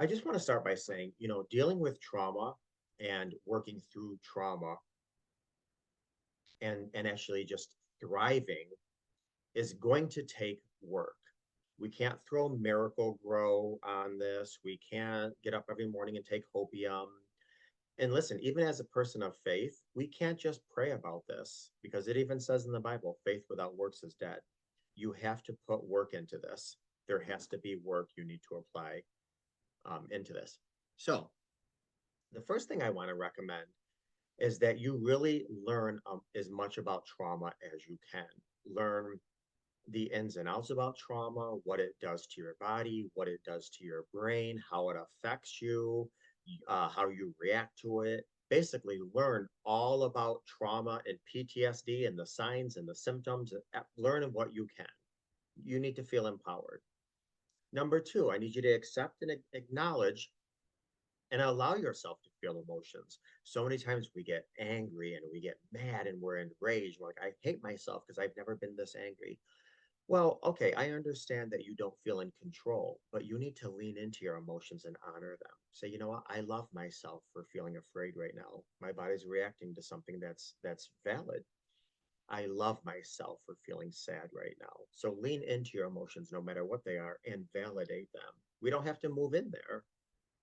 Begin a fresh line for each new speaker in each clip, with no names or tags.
I just want to start by saying, dealing with trauma and working through trauma and actually just thriving is going to take work. We can't throw Miracle Grow on this. We can't get up every morning and take hopium. And listen, even as a person of faith, we can't just pray about this because it even says in the Bible, faith without works is dead. You have to put work into this. There has to be work you need to apply into this. So, the first thing I want to recommend is that you really learn as much about trauma as you can. Learn the ins and outs about trauma, what it does to your body, what it does to your brain, how it affects you, how you react to it. Basically, learn all about trauma and PTSD and the signs and the symptoms. Learn what you can. You need to feel empowered. Number two, I need you to accept and acknowledge and allow yourself to feel emotions. So many times we get angry and we get mad and we're enraged. We're like, I hate myself because I've never been this angry. Well, okay, I understand that you don't feel in control, but you need to lean into your emotions and honor them. Say, you know what? I love myself for feeling afraid right now. My body's reacting to something that's valid. I love myself for feeling sad right now. So lean into your emotions no matter what they are and validate them. We don't have to move in there,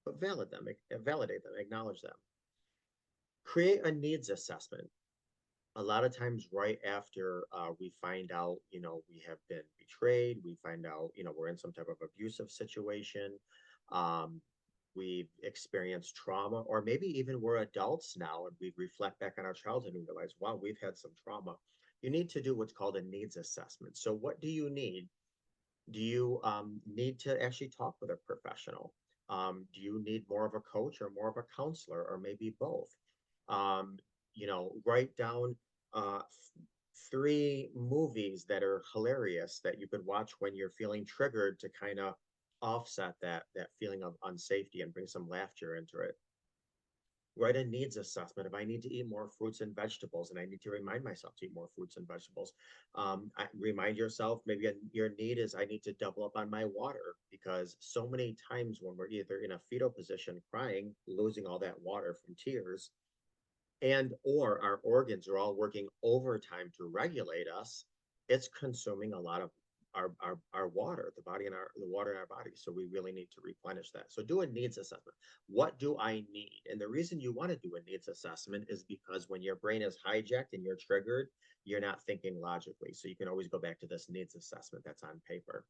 but validate them, acknowledge them. Create a needs assessment. A lot of times right after we find out, we have been betrayed, we find out, we're in some type of abusive situation, um, we've experienced trauma, or maybe even we're adults now and we reflect back on our childhood and realize, wow, we've had some trauma. You need to do what's called a needs assessment. So what do you need? Do you need to actually talk with a professional? Do you need more of a coach or more of a counselor, or maybe both? Um, write down uh, three movies that are hilarious that you could watch when you're feeling triggered to kind of offset that feeling of unsafety and bring some laughter into it. Write a needs assessment. If I need to eat more fruits and vegetables, and I need to remind myself to eat more fruits and vegetables, remind yourself maybe your need is I need to double up on my water because so many times when we're either in a fetal position crying, losing all that water from tears, and or our organs are all working overtime to regulate us, it's consuming a lot of our water, the water in our body. So we really need to replenish that. So do a needs assessment. What do I need? And the reason you want to do a needs assessment is because when your brain is hijacked and you're triggered, you're not thinking logically. So you can always go back to this needs assessment that's on paper.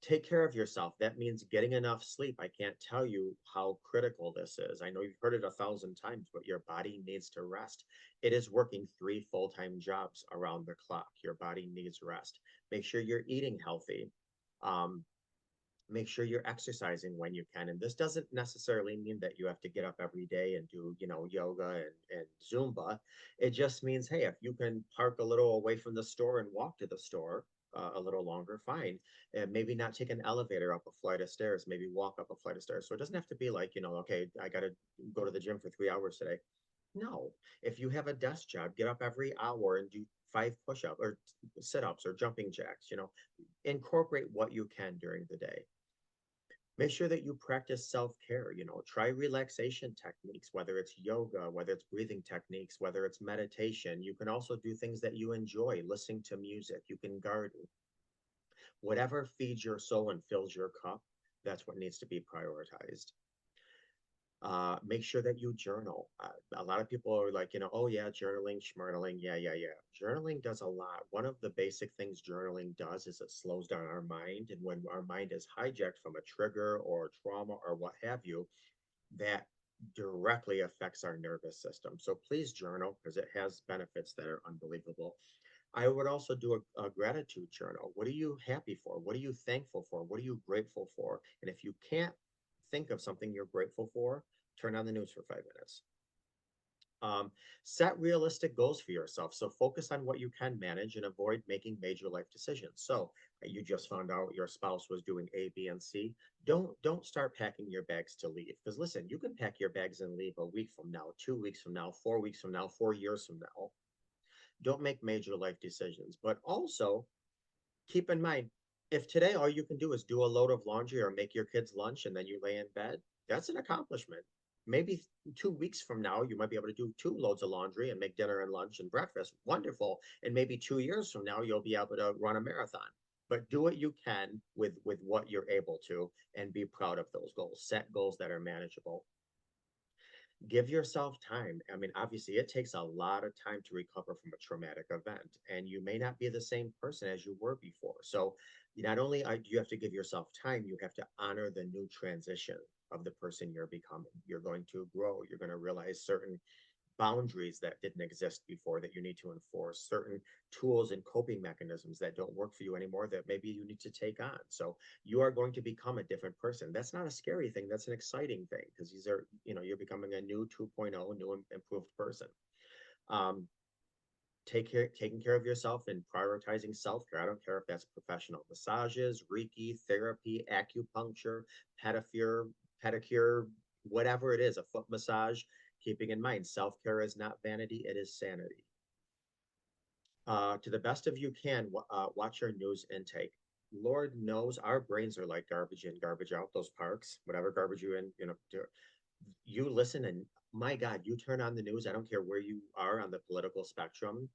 Take care of yourself. That means getting enough sleep. I can't tell you how critical this is. I know you've heard it 1,000 times, but your body needs to rest. It is working three full-time jobs around the clock. Your body needs rest. Make sure you're eating healthy. Um, Make sure you're exercising when you can. And this doesn't necessarily mean that you have to get up every day and do, yoga and Zumba. It just means, hey, if you can park a little away from the store and walk to the store a little longer, fine. And maybe not take an elevator up a flight of stairs, maybe walk up a flight of stairs. So it doesn't have to be like, okay, I got to go to the gym for 3 hours today. No, if you have a desk job, get up every hour and do 5 push-ups or sit-ups or jumping jacks, incorporate what you can during the day. Make sure that you practice self-care. Try relaxation techniques, whether it's yoga, whether it's breathing techniques, whether it's meditation. You can also do things that you enjoy, listening to music. You can garden. Whatever feeds your soul and fills your cup, that's what needs to be prioritized. Make sure that you journal. A lot of people are like, oh yeah, journaling, schmurnaling, yeah, yeah, yeah. Journaling does a lot. One of the basic things journaling does is it slows down our mind. And when our mind is hijacked from a trigger or trauma or what have you, that directly affects our nervous system. So please journal because it has benefits that are unbelievable. I would also do a gratitude journal. What are you happy for? What are you thankful for? What are you grateful for? And if you can't think of something you're grateful for, turn on the news for 5 minutes. Um, Set realistic goals for yourself. So focus on what you can manage and avoid making major life decisions. So you just found out your spouse was doing A, B, and C. Don't start packing your bags to leave. Because listen, you can pack your bags and leave a week from now, 2 weeks from now, 4 weeks from now, 4 years from now. Don't make major life decisions, but also keep in mind If today all you can do is do a load of laundry or make your kids lunch and then you lay in bed, that's an accomplishment. Maybe 2 weeks from now, you might be able to do two loads of laundry and make dinner and lunch and breakfast. Wonderful. And maybe 2 years from now, you'll be able to run a marathon. But do what you can with what you're able to and be proud of those goals. Set goals that are manageable. Give yourself time. I mean, obviously, it takes a lot of time to recover from a traumatic event, and you may not be the same person as you were before. So, not only do you have to give yourself time, you have to honor the new transition of the person you're becoming. You're going to grow. You're going to realize certain boundaries that didn't exist before that you need to enforce, certain tools and coping mechanisms that don't work for you anymore that maybe you need to take on. So you are going to become a different person. That's not a scary thing. That's an exciting thing because these are, you're becoming a new 2.0, new improved person. Um, taking care of yourself and prioritizing self-care. I don't care if that's professional massages, Reiki, therapy, acupuncture, pedicure, pedicure, whatever it is, a foot massage. Keeping in mind, self-care is not vanity, it is sanity. To the best of you can, watch your news intake. Lord knows our brains are like garbage in, garbage out. Those parks, whatever garbage you in, you listen and my God, you turn on the news. I don't care where you are on the political spectrum.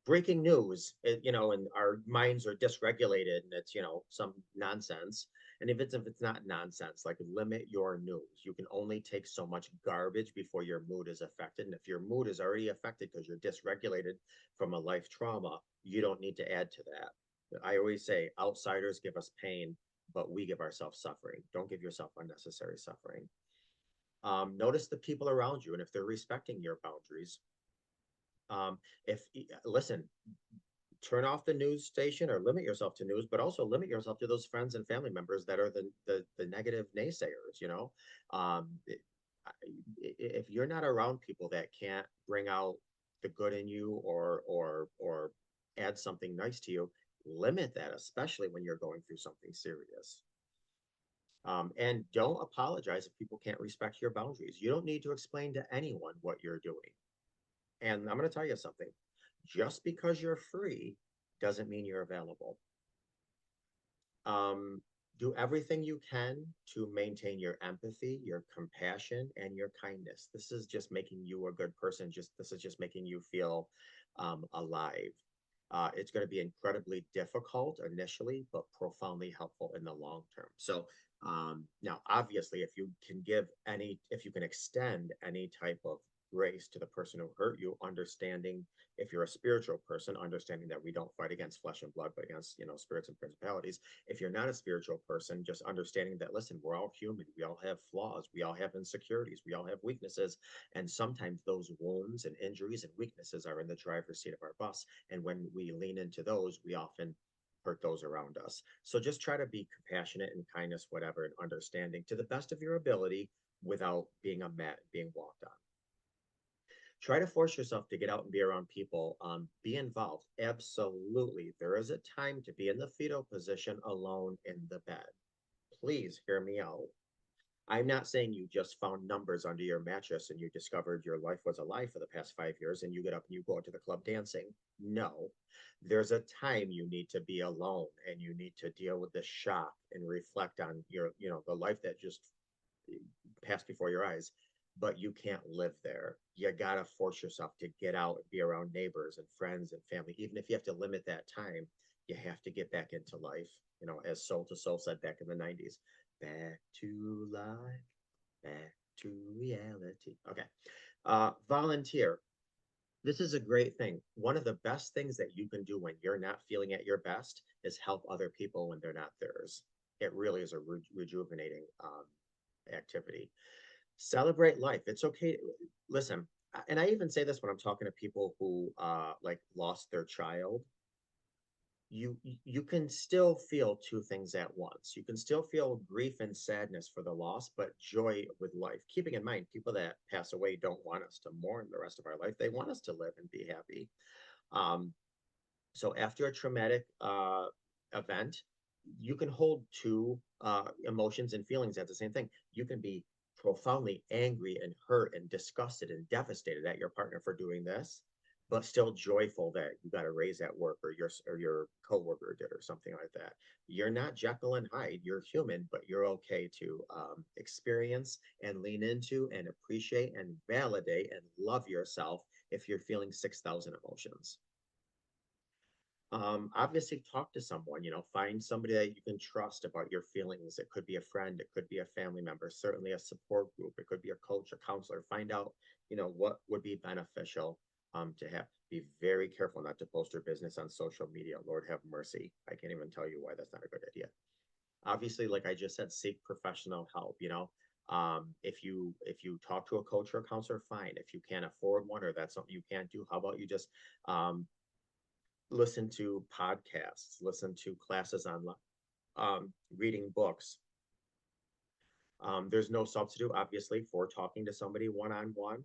Breaking news, and our minds are dysregulated and it's, some nonsense. And if it's not nonsense, like limit your news. You can only take so much garbage before your mood is affected. And if your mood is already affected because you're dysregulated from a life trauma, you don't need to add to that. I always say outsiders give us pain, but we give ourselves suffering. Don't give yourself unnecessary suffering. Notice the people around you and if they're respecting your boundaries. If listen, turn off the news station or limit yourself to news, but also limit yourself to those friends and family members that are the negative naysayers. If you're not around people that can't bring out the good in you or add something nice to you, limit that, especially when you're going through something serious. And don't apologize if people can't respect your boundaries. You don't need to explain to anyone what you're doing. And I'm going to tell you something. Just because you're free doesn't mean you're available. Um, do everything you can to maintain your empathy, your compassion, and your kindness. This is just making you a good person. This is just making you feel alive. It's going to be incredibly difficult initially, but profoundly helpful in the long term. So now, obviously, if you can extend any type of grace to the person who hurt you, understanding if you're a spiritual person, understanding that we don't fight against flesh and blood, but against, spirits and principalities. If you're not a spiritual person, just understanding that, listen, we're all human. We all have flaws. We all have insecurities. We all have weaknesses. And sometimes those wounds and injuries and weaknesses are in the driver's seat of our bus. And when we lean into those, we often hurt those around us. So just try to be compassionate and kindness, whatever, and understanding to the best of your ability without being a mat being walked on. Try to force yourself to get out and be around people. Be involved. Absolutely. There is a time to be in the fetal position alone in the bed. Please hear me out. I'm not saying you just found numbers under your mattress and you discovered your life was a lie for the past 5 years and you get up and you go out to the club dancing. No, there's a time you need to be alone and you need to deal with the shock and reflect on the life that just pass before your eyes, but you can't live there. You gotta force yourself to get out and be around neighbors and friends and family. Even if you have to limit that time, you have to get back into life. As Soul to Soul said back in the 90s, back to life, back to reality. Okay. Volunteer. This is a great thing. One of the best things that you can do when you're not feeling at your best is help other people when they're not theirs. It really is a rejuvenating activity. Celebrate life. It's okay. Listen, and I even say this when I'm talking to people who like lost their child. You can still feel two things at once. You can still feel grief and sadness for the loss, but joy with life. Keeping in mind, people that pass away don't want us to mourn the rest of our life. They want us to live and be happy. Um, so after a traumatic event, you can hold two emotions and feelings at the same thing. You can be profoundly angry and hurt and disgusted and devastated at your partner for doing this, but still joyful that you got a raise at work or your coworker did or something like that. You're not Jekyll and Hyde. You're human, but you're okay to experience and lean into and appreciate and validate and love yourself if you're feeling 6,000 emotions. Obviously talk to someone, find somebody that you can trust about your feelings. It could be a friend, it could be a family member, certainly a support group, it could be a coach, a counselor. Find out, what would be beneficial to have. Be very careful not to post your business on social media. Lord have mercy. I can't even tell you why that's not a good idea. Obviously, like I just said, seek professional help. If you talk to a coach or a counselor, fine. If you can't afford one or that's something you can't do, how about you just um listen to podcasts, listen to classes online, reading books. There's no substitute, obviously, for talking to somebody one on one,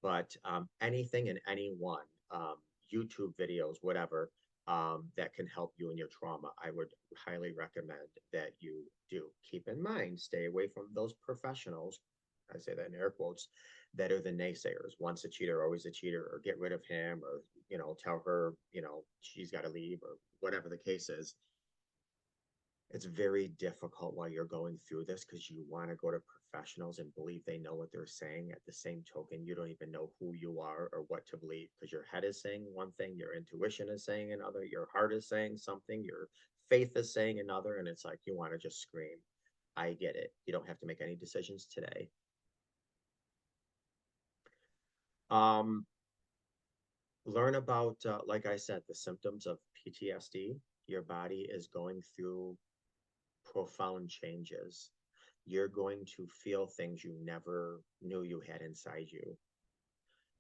but anything and anyone, YouTube videos, whatever, that can help you in your trauma, I would highly recommend that you do. Keep in mind, stay away from those professionals. I say that in air quotes, that are the naysayers. Once a cheater, always a cheater, or get rid of him, or tell her, she's got to leave, or whatever the case is. It's very difficult while you're going through this because you want to go to professionals and believe they know what they're saying. At the same token, you don't even know who you are or what to believe because your head is saying one thing, your intuition is saying another, your heart is saying something, your faith is saying another, and it's like you want to just scream. I get it. You don't have to make any decisions today. Um, Learn about, like I said, the symptoms of PTSD. Your body is going through profound changes. You're going to feel things you never knew you had inside you.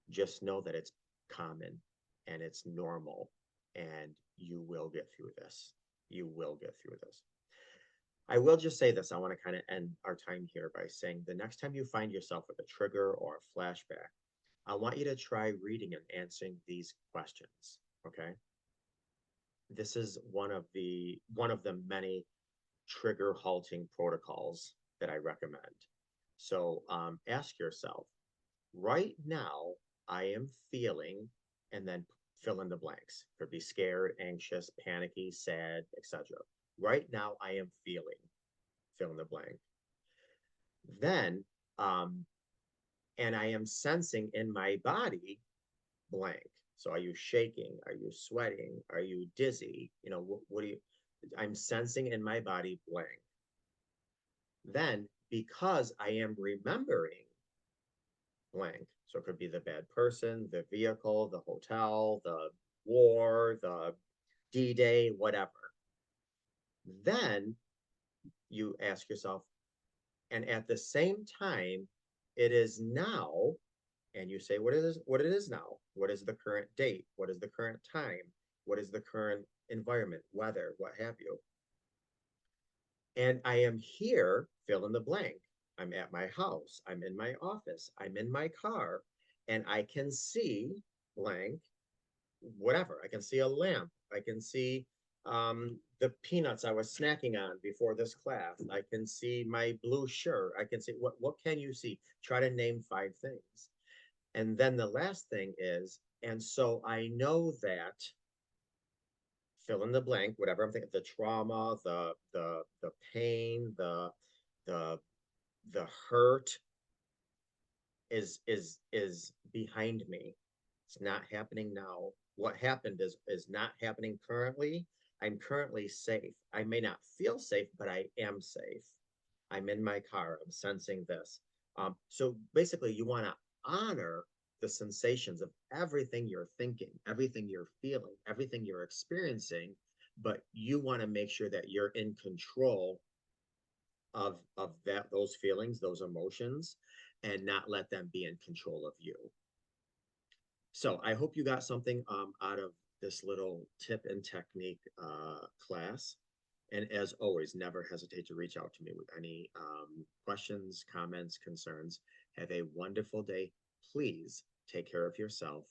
Just know that it's common and it's normal, and you will get through this. You will get through this. I will just say this. I want to kind of end our time here by saying the next time you find yourself with a trigger or a flashback, I want you to try reading and answering these questions. Okay. This is one of the many trigger halting protocols that I recommend. So ask yourself, right now, I am feeling, and then fill in the blanks. Could be scared, anxious, panicky, sad, etc. Right now, I am feeling, fill in the blank. Then, um, and I am sensing in my body, blank. So are you shaking? Are you sweating? Are you dizzy? What do you, I'm sensing in my body, blank. Then, because I am remembering blank, so it could be the bad person, the vehicle, the hotel, the war, the D-Day, whatever. Then you ask yourself, and at the same time, it is now, and you say what it is now. What is the current date? What is the current time? What is the current environment, weather, what have you? And I am here, fill in the blank. I'm at my house. I'm in my office. I'm in my car. And I can see blank, whatever. I can see a lamp. I can see the peanuts I was snacking on before this class. I can see my blue shirt. I can see what can you see? Try to name 5 things. And then the last thing is, and so I know that fill in the blank, whatever I'm thinking, the trauma, the pain, the the hurt is behind me. It's not happening now. What happened is not happening currently. I'm currently safe. I may not feel safe, but I am safe. I'm in my car. I'm sensing this. So basically, you want to honor the sensations of everything you're thinking, everything you're feeling, everything you're experiencing, but you want to make sure that you're in control of those feelings, those emotions, and not let them be in control of you. So I hope you got something out of this little tip and technique class. And as always, never hesitate to reach out to me with any questions, comments, concerns. Have a wonderful day. Please take care of yourself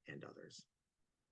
and others.